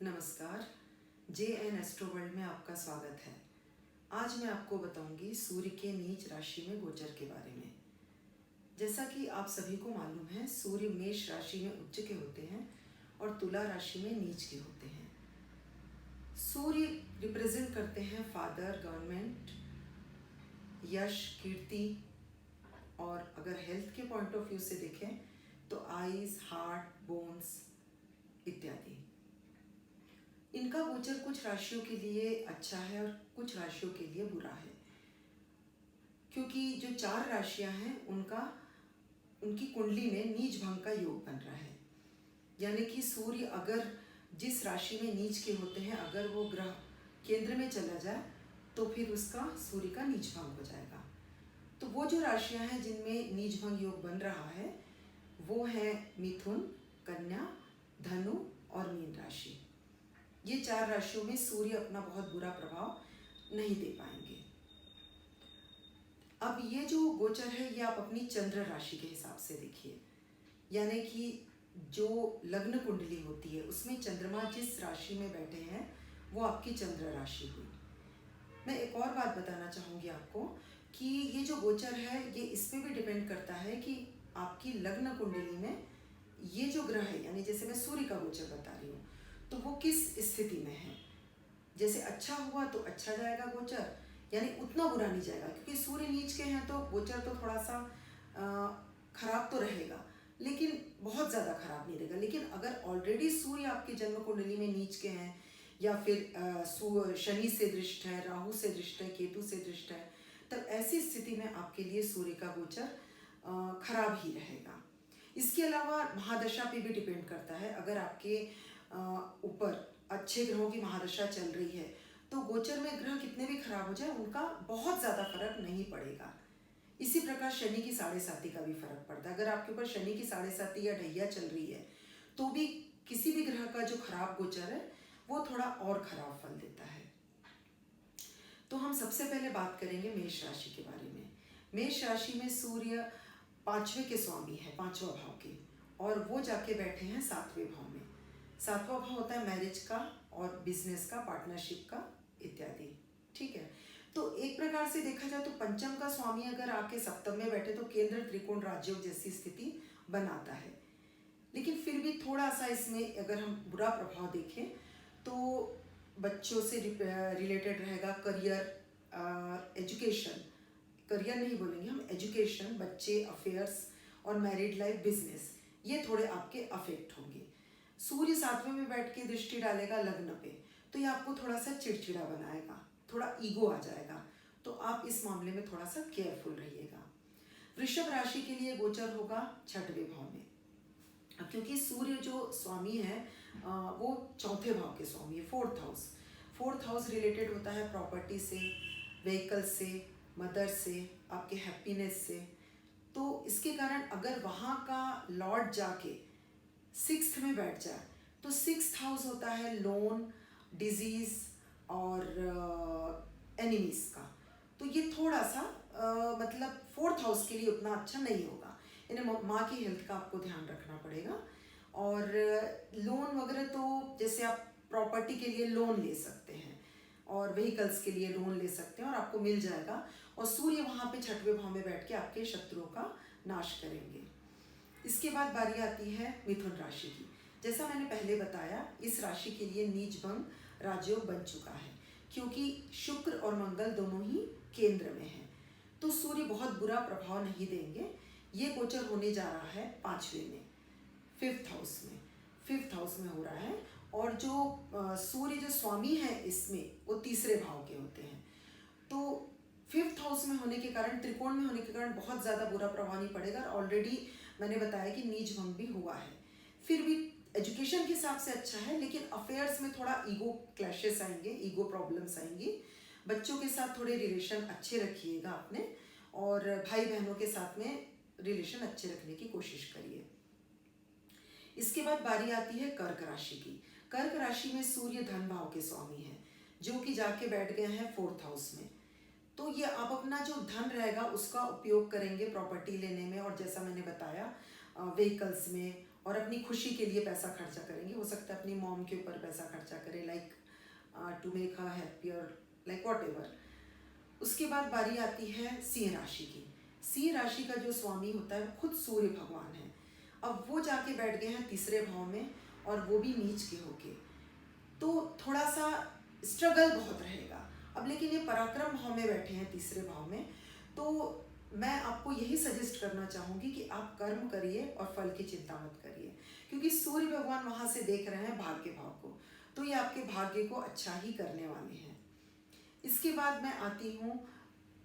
नमस्कार। JN astro world में आपका स्वागत है। आज मैं आपको बताऊंगी सूर्य के नीच राशि में गोचर के बारे में। जैसा कि आप सभी को मालूम है, सूर्य मेष राशि में उच्च के होते हैं और तुला राशि में नीच के होते हैं। सूर्य रिप्रेजेंट करते हैं फादर, गवर्नमेंट, यश, कीर्ति, और अगर हेल्थ के पॉइंट ऑफ व्यू से देखें तो आईज, हार्ट, बोन्स इत्यादि। इनका गोचर कुछ राशियों के लिए अच्छा है और कुछ राशियों के लिए बुरा है, क्योंकि जो 4 राशियां हैं उनकी कुंडली में नीच भंग का योग बन रहा है। यानी कि सूर्य अगर जिस राशि में नीच के होते हैं, अगर वो ग्रह केंद्र में चला जाए तो फिर उसका सूर्य का नीच भंग हो जाएगा। तो वो जो राशियां हैं जिनमें नीच भंग योग बन रहा है वो है मिथुन, कन्या, धनु और मीन राशि। ये 4 राशियों में सूर्य अपना बहुत बुरा प्रभाव नहीं दे पाएंगे। अब ये जो गोचर है ये आप अपनी चंद्र राशि के हिसाब से देखिए, यानी कि जो लग्न कुंडली होती है उसमें चंद्रमा जिस राशि में बैठे हैं वो आपकी चंद्र राशि हुई। मैं एक और बात बताना चाहूँगी आपको कि ये जो गोचर है ये इस पे भी डिपेंड करता है कि आपकी लग्न कुंडली में ये जो ग्रह है, यानी जैसे मैं सूर्य का गोचर बता रही हूँ तो वो किस स्थिति में है। जैसे अच्छा हुआ तो अच्छा जाएगा गोचर, यानी उतना बुरा नहीं जाएगा, क्योंकि सूर्य नीच के हैं तो गोचर तो थोड़ा सा खराब तो रहेगा लेकिन बहुत ज़्यादा खराब नहीं रहेगा। लेकिन अगर ऑलरेडी सूर्य आपकी जन्म कुंडली में नीच के हैं या फिर शनि से दृष्ट है, राहु से दृष्ट है, केतु से दृष्ट है, तब ऐसी स्थिति में आपके लिए सूर्य का गोचर खराब ही रहेगा। इसके अलावा महादशा पे भी डिपेंड करता है। अगर आपके ऊपर अच्छे ग्रहों की महादशा चल रही है तो गोचर में ग्रह कितने भी खराब हो जाए उनका बहुत ज़्यादा फर्क नहीं पड़ेगा। इसी प्रकार शनि की 7.5 का भी फर्क पड़ता है। अगर आपके ऊपर शनि की 7.5 या ढैया चल रही है तो भी किसी भी ग्रह का जो खराब गोचर है वो थोड़ा और खराब फल देता है। तो हम सबसे पहले बात करेंगे मेष राशि के बारे में। मेष राशि में सूर्य 5वें के स्वामी है, 5वां भाव के, और वो जाके बैठे हैं 7वें भाव में। 7वां भाव होता है मैरिज का और बिजनेस का, पार्टनरशिप का इत्यादि। ठीक है, तो एक प्रकार से देखा जाए तो पंचम का स्वामी अगर आके सप्तम में बैठे तो केंद्र त्रिकोण राजयोग जैसी स्थिति बनाता है। लेकिन फिर भी थोड़ा सा इसमें अगर हम बुरा प्रभाव देखें तो बच्चों से रिलेटेड रहेगा, करियर, एजुकेशन, करियर नहीं बोलेंगे हम, एजुकेशन, बच्चे, अफेयर्स और मैरिड लाइफ, बिजनेस, ये थोड़े आपके अफेक्ट होंगे। सूर्य 7वें में बैठ के दृष्टि डालेगा लग्न पे तो ये आपको थोड़ा सा चिड़चिड़ा बनाएगा, थोड़ा ईगो आ जाएगा, तो आप इस मामले में थोड़ा सा केयरफुल रहिएगा। वृषभ राशि के लिए गोचर होगा 6वें भाव में। अब क्योंकि सूर्य जो स्वामी है वो 4थे भाव के स्वामी है, 4th house. 4th house related होता है प्रॉपर्टी से, व्हीकल से, मदर से, आपके हैप्पीनेस से। तो इसके कारण अगर वहाँ का लॉर्ड जाके 6th में बैठ जाए तो 6th हाउस होता है लोन, डिजीज और एनिमीज का। तो ये थोड़ा सा मतलब 4th हाउस के लिए उतना अच्छा नहीं होगा। इन्हें माँ की हेल्थ का आपको ध्यान रखना पड़ेगा। और लोन वगैरह तो जैसे आप प्रॉपर्टी के लिए लोन ले सकते हैं और व्हीकल्स के लिए लोन ले सकते हैं और आपको मिल जाएगा। और सूर्य वहाँ पे 6वें भाव में बैठ के आपके शत्रुओं का नाश करेंगे। इसके बाद बारी आती है मिथुन राशि की। जैसा मैंने पहले बताया, इस राशि के लिए नीच भंग राजयोग बन चुका है क्योंकि शुक्र और मंगल दोनों ही केंद्र में हैं। तो सूर्य बहुत बुरा प्रभाव नहीं देंगे। ये गोचर होने जा रहा है 5वें में, 5th हाउस में, 5th हाउस में हो रहा है। और जो सूर्य जो स्वामी है इसमें वो 3रे भाव के होते हैं। तो 5th हाउस में होने के कारण, त्रिकोण में होने के कारण बहुत ज़्यादा बुरा प्रभाव नहीं पड़ेगा। ऑलरेडी मैंने बताया कि नीच भंग भी हुआ है। फिर भी एजुकेशन के हिसाब से अच्छा है, लेकिन अफेयर्स में थोड़ा ईगो क्लैशेस आएंगे, ईगो प्रॉब्लम्स आएंगी। बच्चों के साथ थोड़े रिलेशन अच्छे रखिएगा अपने, और भाई बहनों के साथ में रिलेशन अच्छे रखने की कोशिश करिए। इसके बाद बारी आती है कर्क राशि की। कर्क राशि में सूर्य धन भाव के स्वामी है जो कि जाके बैठ गए हैं 4th हाउस में। तो ये आप अपना जो धन रहेगा उसका उपयोग करेंगे प्रॉपर्टी लेने में, और जैसा मैंने बताया व्हीकल्स में और अपनी खुशी के लिए पैसा खर्चा करेंगे। हो सकता है अपनी मॉम के ऊपर पैसा खर्चा करें, like to make her happy और लाइक वॉट एवर। उसके बाद बारी आती है सिंह राशि की। सिंह राशि का जो स्वामी होता है वो खुद सूर्य भगवान है। अब वो जाके बैठ गए हैं तीसरे भाव में, और वो भी नीच के होके, तो थोड़ा सा स्ट्रगल बहुत रहेगा। अब लेकिन ये पराक्रम भाव में बैठे हैं तीसरे भाव में, तो मैं आपको यही सजेस्ट करना चाहूँगी कि आप कर्म करिए और फल की चिंता मत करिए, क्योंकि सूर्य भगवान वहाँ से देख रहे हैं भाग्य भाव को, तो ये आपके भाग्य को अच्छा ही करने वाले हैं। इसके बाद मैं आती हूँ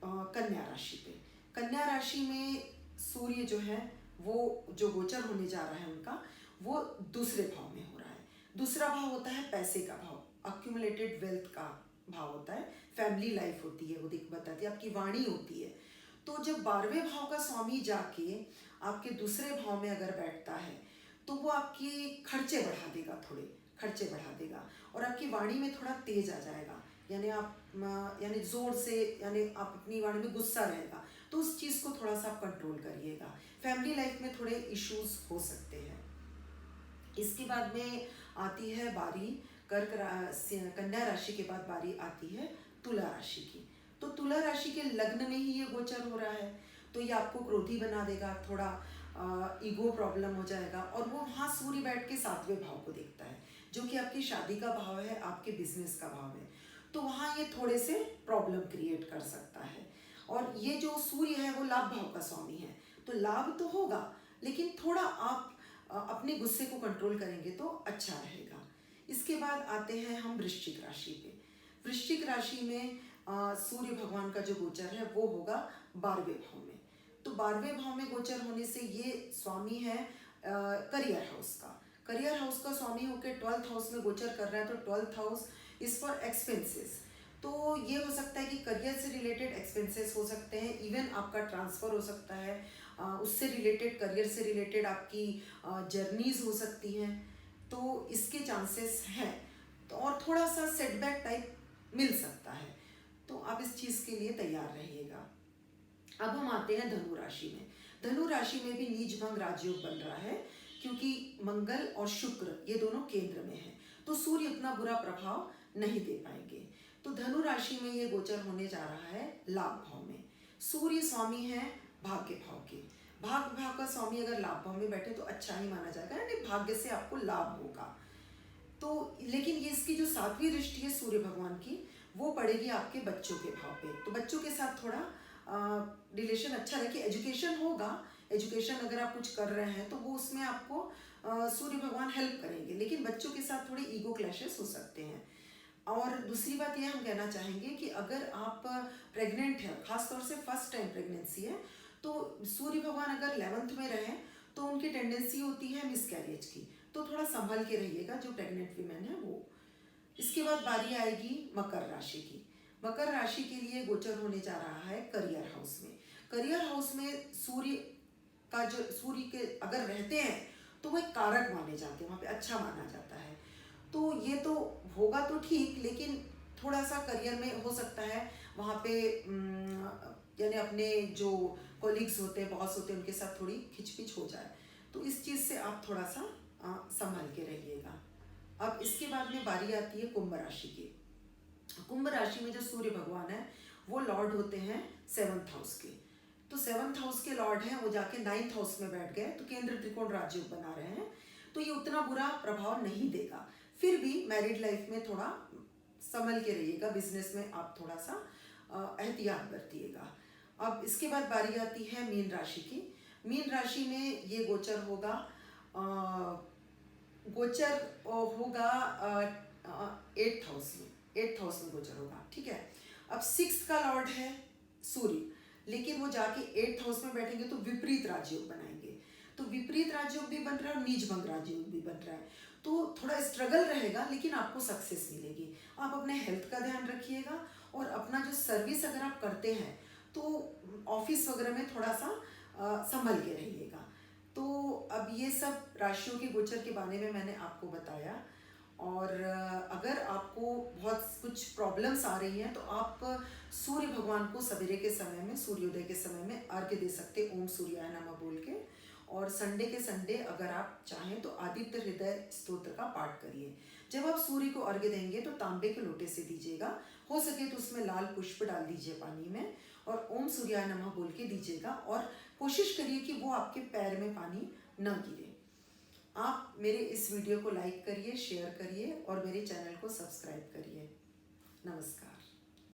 कन्या राशि पे। कन्या राशि में सूर्य जो है वो जो गोचर होने जा रहा है उनका, वो दूसरे भाव में हो रहा है। दूसरा भाव होता है पैसे का भाव, अक्यूमुलेटेड वेल्थ का भाव होता है, फैमिली लाइफ होती है, वो बताती है, आपकी वाणी होती है। तो जब 12वें भाव का स्वामी जाके आपके दूसरे भाव में अगर बैठता है तो वो आपके खर्चे बढ़ा देगा, थोड़े खर्चे बढ़ा देगा, और आपकी वाणी में थोड़ा तेज आ जाएगा, यानी आप यानी ज़ोर से, यानी आप अपनी वाणी में गुस्सा रहेगा, तो उस चीज़ को थोड़ा सा आप कंट्रोल करिएगा। फैमिली लाइफ में थोड़े इश्यूज हो सकते हैं। इसके बाद में आती है बारी कन्या राशि के बाद बारी आती है तुला राशि की। तो तुला राशि के लग्न में ही ये गोचर हो रहा है, तो ये आपको क्रोधी बना देगा, थोड़ा ईगो प्रॉब्लम हो जाएगा। और वो वहाँ सूर्य बैठ के 7वें भाव को देखता है, जो कि आपकी शादी का भाव है, आपके बिजनेस का भाव है, तो वहाँ ये थोड़े से प्रॉब्लम क्रिएट कर सकता है। और ये जो सूर्य है वो लाभ भाव का स्वामी है, तो लाभ तो होगा, लेकिन थोड़ा आप अपने गुस्से को कंट्रोल करेंगे तो अच्छा रहेगा। इसके बाद आते हैं हम वृश्चिक राशि पे। वृश्चिक राशि में सूर्य भगवान का जो गोचर है वो होगा 12वें भाव में। तो 12वें भाव में गोचर होने से ये स्वामी है करियर हाउस का। करियर हाउस का स्वामी होकर 12th हाउस में गोचर कर रहा है, तो 12th house is for expenses. तो ये हो सकता है कि करियर से रिलेटेड एक्सपेंसेस हो सकते हैं, इवन आपका ट्रांसफ़र हो सकता है, उससे रिलेटेड, करियर से रिलेटेड आपकी जर्नीज हो सकती हैं, तो इसके चांसेस हैं। तो और थोड़ा सा सेटबैक टाइप मिल सकता है, तो आप इस चीज़ के लिए तैयार रहिएगा। अब हम आते हैं धनु राशि में। धनु राशि में भी नीच भंग राजयोग बन रहा है, क्योंकि मंगल और शुक्र ये दोनों केंद्र में हैं, तो सूर्य उतना बुरा प्रभाव नहीं दे पाएंगे। तो धनु राशि में ये गोचर होने जा रहा है लाभ भाव में। सूर्य स्वामी है भाग्य भाव के। भाग्य भाव का स्वामी अगर लाभ भाव में बैठे तो अच्छा ही माना जाएगा, यानी भाग्य से आपको लाभ होगा। तो लेकिन ये इसकी जो 7वीं दृष्टि है सूर्य भगवान की, वो पड़ेगी आपके बच्चों के भाव पे, तो बच्चों के साथ थोड़ा रिलेशन अच्छा रखिए। एजुकेशन होगा, एजुकेशन अगर आप कुछ कर रहे हैं तो वो उसमें आपको सूर्य भगवान हेल्प करेंगे, लेकिन बच्चों के साथ थोड़े ईगो क्लैशेस हो सकते हैं। और दूसरी बात ये हम कहना चाहेंगे कि अगर आप प्रेग्नेंट हैं, खासतौर से फर्स्ट टाइम प्रेगनेंसी है, तो सूर्य भगवान अगर 11th में रहें तो उनकी टेंडेंसी होती है मिसकैरेज की, तो थोड़ा संभल के रहिएगा जो प्रेग्नेंट वीमेन है वो। इसके बाद बारी आएगी मकर राशि की। मकर राशि के लिए गोचर होने जा रहा है करियर हाउस में। करियर हाउस में सूर्य का जो सूर्य के अगर रहते हैं तो वो एक कारक माने जाते हैं, वहाँ पे अच्छा माना जाता है। तो ये तो होगा तो ठीक, लेकिन थोड़ा सा करियर में हो सकता है वहाँ पे यानी अपने जो कोलिग्स होते हैं, बॉस होते हैं, उनके साथ थोड़ी खिचपिच हो जाए, तो इस चीज़ से आप थोड़ा सा संभल के रहिएगा। अब इसके बाद में बारी आती है कुंभ राशि की। कुंभ राशि में जो सूर्य भगवान है वो लॉर्ड होते हैं 7th हाउस के। तो 7th हाउस के लॉर्ड हैं, वो जाके 9th हाउस में बैठ गए, तो केंद्र त्रिकोण राजयोग बना रहे हैं, तो ये उतना बुरा प्रभाव नहीं देगा। फिर भी मैरिड लाइफ में थोड़ा संभल के रहिएगा, बिजनेस में आप थोड़ा सा एहतियात बरतिएगा। अब इसके बाद बारी आती है मीन राशि की। मीन राशि में ये गोचर होगा 8th हाउस में, 8th हाउस में गोचर होगा, ठीक है। अब 6th का लॉर्ड है सूर्य, लेकिन वो जाके 8th हाउस में बैठेंगे तो विपरीत राजयोग बनाएंगे, तो विपरीत राजयोग भी बन रहा है और नीच भंग राजयोग भी बन रहा है, तो थोड़ा स्ट्रगल रहेगा, लेकिन आपको सक्सेस मिलेगी। आप अपने हेल्थ का ध्यान रखिएगा, और अपना जो सर्विस अगर आप करते हैं तो ऑफिस वगैरह में थोड़ा सा संभल के रहिएगा। तो अब ये सब राशियों के गोचर के बारे में मैंने आपको बताया, और अगर आपको बहुत कुछ प्रॉब्लम्स आ रही हैं तो आप सूर्य भगवान को सवेरे के समय में, सूर्योदय के समय में अर्घ्य दे सकते, ओम सूर्याय नमः बोल के, और संडे के संडे अगर आप चाहें तो आदित्य हृदय स्तोत्र का पाठ करिए। जब आप सूर्य को अर्घ्य देंगे तो तांबे के लोटे से दीजिएगा, हो सके तो उसमें लाल पुष्प डाल दीजिए पानी में और ओम सूर्याय नमः बोल के दीजिएगा और कोशिश करिए कि वो आपके पैर में पानी न गिरे। आप मेरे इस वीडियो को लाइक करिए, शेयर करिए और मेरे चैनल को सब्सक्राइब करिए। नमस्कार।